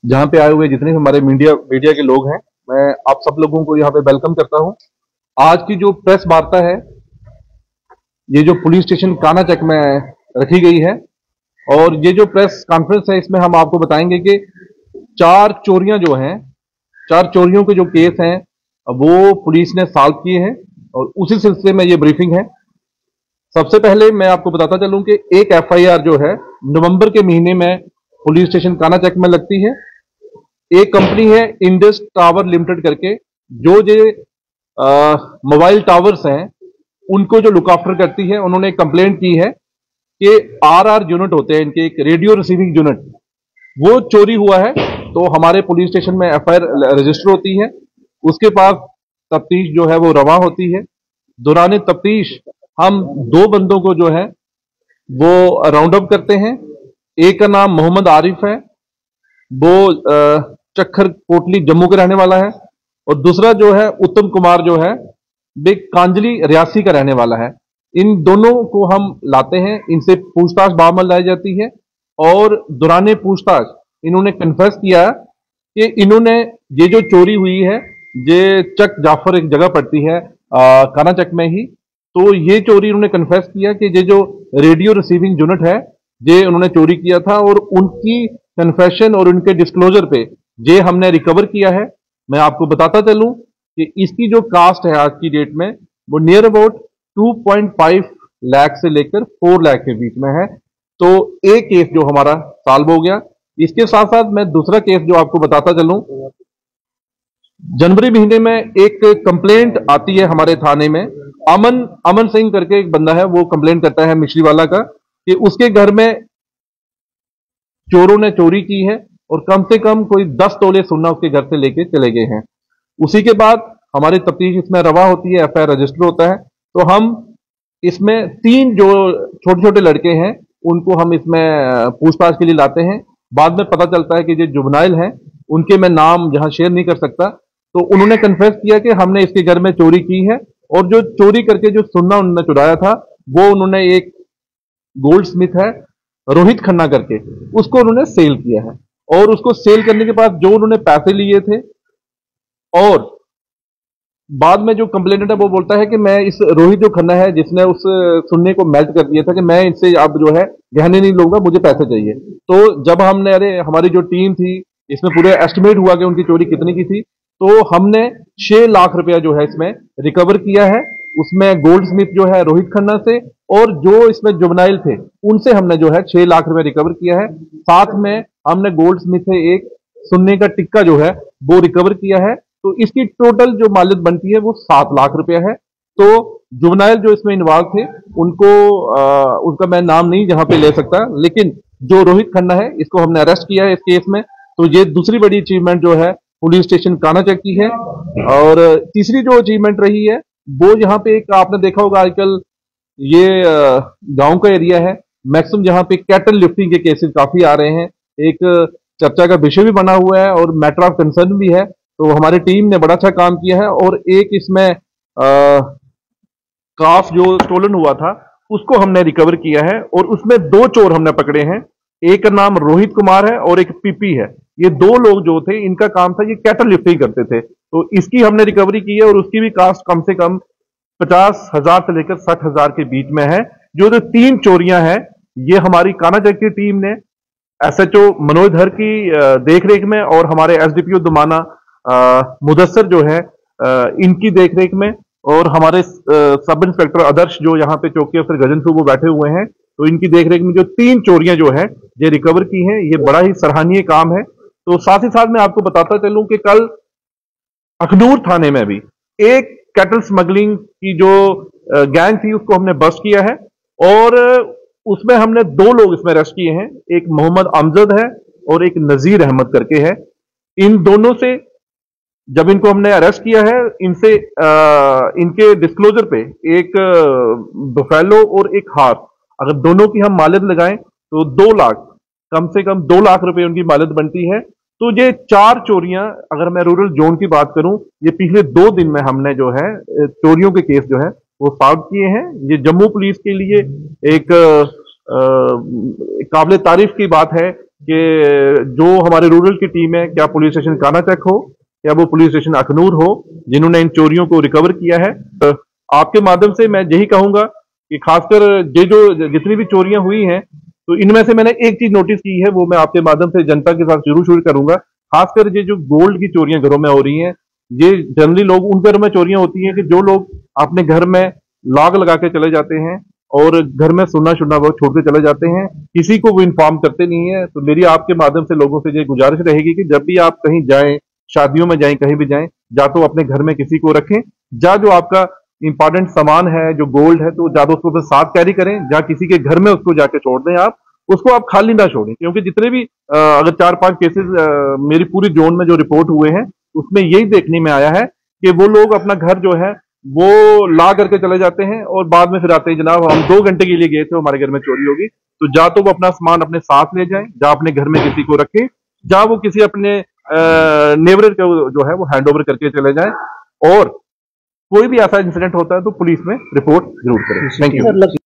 जहाँ पे आए हुए जितने भी हमारे मीडिया मीडिया के लोग हैं, मैं आप सब लोगों को यहाँ पे वेलकम करता हूँ। आज की जो प्रेस वार्ता है, ये जो पुलिस स्टेशन कानाचक में रखी गई है, और ये जो प्रेस कॉन्फ्रेंस है, इसमें हम आपको बताएंगे कि 4 चोरियां जो हैं, 4 चोरियों के जो केस हैं वो पुलिस ने सॉल्व किए हैं, और उसी सिलसिले में ये ब्रीफिंग है। सबसे पहले मैं आपको बताता चलूं कि एक एफआईआर जो है नवंबर के महीने में पुलिस स्टेशन कानाचक में लगती है। एक कंपनी है इंडस टावर लिमिटेड करके, जो मोबाइल टावर्स हैं उनको जो लुक आफ्टर करती है, उन्होंने एक कंप्लेंट की है कि आरआर यूनिट होते हैं इनके, एक रेडियो रिसीविंग यूनिट, वो चोरी हुआ है। तो हमारे पुलिस स्टेशन में एफआईआर रजिस्टर होती है, उसके पास तफ्तीश जो है वो रवा होती है। दौरान तफ्तीश हम 2 बंदों को जो है वो राउंड अप करते हैं। एक का नाम मोहम्मद आरिफ है, वो चक्खर कोटली जम्मू के रहने वाला है, और दूसरा जो है उत्तम कुमार जो है वे कांजली रियासी का रहने वाला है। इन दोनों को हम लाते हैं, इनसे पूछताछ बामल लाई जाती है, और दौरान पूछताछ इन्होंने कन्फेस किया कि इन्होंने ये जो चोरी हुई है, ये चक जाफर एक जगह पड़ती है कानाचक में ही, तो ये चोरी उन्होंने कन्फेस किया कि ये जो रेडियो रिसीविंग यूनिट है ये उन्होंने चोरी किया था, और उनकी कन्फेशन और उनके डिस्क्लोजर पे ये हमने रिकवर किया है। मैं आपको बताता चलूं कि इसकी जो कास्ट है आज की डेट में वो नियर अबाउट 2.5 लाख से लेकर 4 लाख के बीच में है। तो एक केस जो हमारा सॉल्व हो गया। इसके साथ साथ मैं दूसरा केस जो आपको बताता चलूं, जनवरी महीने में एक कंप्लेंट आती है हमारे थाने में। अमन सिंह करके एक बंदा है, वो कंप्लेंट करता है मिश्रीवाला का कि उसके घर में चोरों ने चोरी की है, और कम से कम कोई 10 तोले सोना उसके घर से लेके चले गए हैं। उसी के बाद हमारी तफ्तीश इसमें रवा होती है, एफआईआर रजिस्टर होता है। तो हम इसमें 3 जो छोटे छोटे लड़के हैं उनको हम इसमें पूछताछ के लिए लाते हैं। बाद में पता चलता है कि जो जुबनाइल हैं उनके मैं नाम जहां शेयर नहीं कर सकता, तो उन्होंने कन्फेस किया कि हमने इसके घर में चोरी की है, और जो चोरी करके जो सोना उन्होंने चुराया था वो उन्होंने एक गोल्ड स्मिथ है रोहित खन्ना करके, उसको उन्होंने सेल किया है। और उसको सेल करने के बाद जो उन्होंने पैसे लिए थे, और बाद में जो कंप्लेनेंट है वो बोलता है कि मैं इस रोहित जो खन्ना है जिसने उस सुन्ने को मेल्ट कर दिया था, कि मैं इससे अब जो है गहने नहीं लूंगा, मुझे पैसे चाहिए। तो जब हमने हमारी जो टीम थी, इसमें पूरे एस्टिमेट हुआ कि उनकी चोरी कितनी की थी, तो हमने 6 लाख रुपया जो है इसमें रिकवर किया है। उसमें गोल्ड स्मिथ जो है रोहित खन्ना से, और जो इसमें जुबनाइल थे उनसे हमने जो है 6 लाख रुपया रिकवर किया है। साथ में हमने गोल्ड स्मिथ से एक सुन्ने का टिक्का जो है वो रिकवर किया है। तो इसकी टोटल जो मालियत बनती है वो 7 लाख रुपया है। तो जुबनाइल जो इसमें इन्वॉल्व थे उनको उनका मैं नाम नहीं जहां पे ले सकता, लेकिन जो रोहित खन्ना है इसको हमने अरेस्ट किया है इस केस में। तो ये दूसरी बड़ी अचीवमेंट जो है पुलिस स्टेशन कानाचक की है। और तीसरी जो अचीवमेंट रही है वो यहाँ पे एक आपने देखा होगा आजकल ये गांव का एरिया है, मैक्सिमम जहाँ पे कैटल लिफ्टिंग के केसेस काफी आ रहे हैं, एक चर्चा का विषय भी बना हुआ है और मैटर ऑफ कंसर्न भी है। तो हमारी टीम ने बड़ा अच्छा काम किया है, और एक इसमें काफ जो स्टोलन हुआ था उसको हमने रिकवर किया है, और उसमें 2 चोर हमने पकड़े हैं। एक का नाम रोहित कुमार है और एक पीपी है। ये 2 लोग जो थे इनका काम था, ये कैटल लिफ्टिंग करते थे। तो इसकी हमने रिकवरी की है, और उसकी भी कास्ट कम से कम 50,000 से लेकर 60,000 के बीच में है। जो 3 चोरियां हैं ये हमारी कानाचक की टीम ने एसएचओ मनोज धर की देखरेख में, और हमारे एसडीपीओ दुमाना मुदस्सर जो है इनकी देखरेख में, और हमारे सब इंस्पेक्टर आदर्श जो यहाँ पे चौकी अफसर गजनपुर वो बैठे हुए हैं, तो इनकी देखरेख में जो 3 चोरियां जो है ये रिकवर की हैं। ये बड़ा ही सराहनीय काम है। तो साथ ही साथ मैं आपको बताता चलूं कि कल अखनूर थाने में भी एक कैटल स्मगलिंग की जो गैंग थी उसको हमने बस्ट किया है, और उसमें हमने 2 लोग इसमें अरेस्ट किए हैं। एक मोहम्मद अमजद है और एक नजीर अहमद करके है। इन दोनों से जब इनको हमने अरेस्ट किया है, इनसे इनके डिस्क्लोजर पे एक बफेलो और एक हार, अगर दोनों की हम मालियत लगाएं तो 2 लाख, कम से कम 2 लाख रुपए उनकी मालियत बनती है। तो ये 4 चोरियां, अगर मैं रूरल जोन की बात करूं, ये पिछले 2 दिन में हमने जो है चोरियों के केस जो है वो सॉल्व किए हैं। ये जम्मू पुलिस के लिए एक काबिल तारीफ की बात है कि जो हमारे रूरल की टीम है, क्या पुलिस स्टेशन कानाचक हो या वो पुलिस स्टेशन अखनूर हो, जिन्होंने इन चोरियों को रिकवर किया है, तो आपके माध्यम से मैं यही कहूंगा कि खासकर ये जो जितनी भी चोरियां हुई हैं, तो इनमें से मैंने एक चीज नोटिस की है, वो मैं आपके माध्यम से जनता के साथ जरूर शुरू करूंगा। खासकर ये जो गोल्ड की चोरियां घरों में हो रही हैं, ये जनरली लोग उन घरों में चोरियां होती हैं कि जो लोग अपने घर में लॉक लगा के चले जाते हैं और घर में सुनना शुनना वो छोड़ के चले जाते हैं, किसी को वो इन्फॉर्म करते नहीं है। तो मेरी आपके माध्यम से लोगों से ये गुजारिश रहेगी कि जब भी आप कहीं जाएं, शादियों में जाएं, कहीं भी जाएं, जा तो अपने घर में किसी को रखें, जा जो आपका इंपॉर्टेंट सामान है, जो गोल्ड है, तो ज्यादा उसको साथ कैरी करें, जा किसी के घर में उसको जाके छोड़ दें, आप उसको आप खाली ना छोड़ें। क्योंकि जितने भी अगर 4-5 केसेस मेरी पूरी जोन में जो रिपोर्ट हुए हैं, उसमें यही देखने में आया है कि वो लोग अपना घर जो है वो ला करके चले जाते हैं और बाद में फिर आते हैं, जनाब हम 2 घंटे के लिए गए थे, हमारे घर में चोरी होगी। तो जा तो वो अपना सामान अपने साथ ले जाएं, जा अपने घर में किसी को रखें, जा वो किसी अपने नेबर को जो है वो हैंड ओवर करके चले जाएं, और कोई भी ऐसा इंसिडेंट होता है तो पुलिस में रिपोर्ट जरूर करें। Thank you.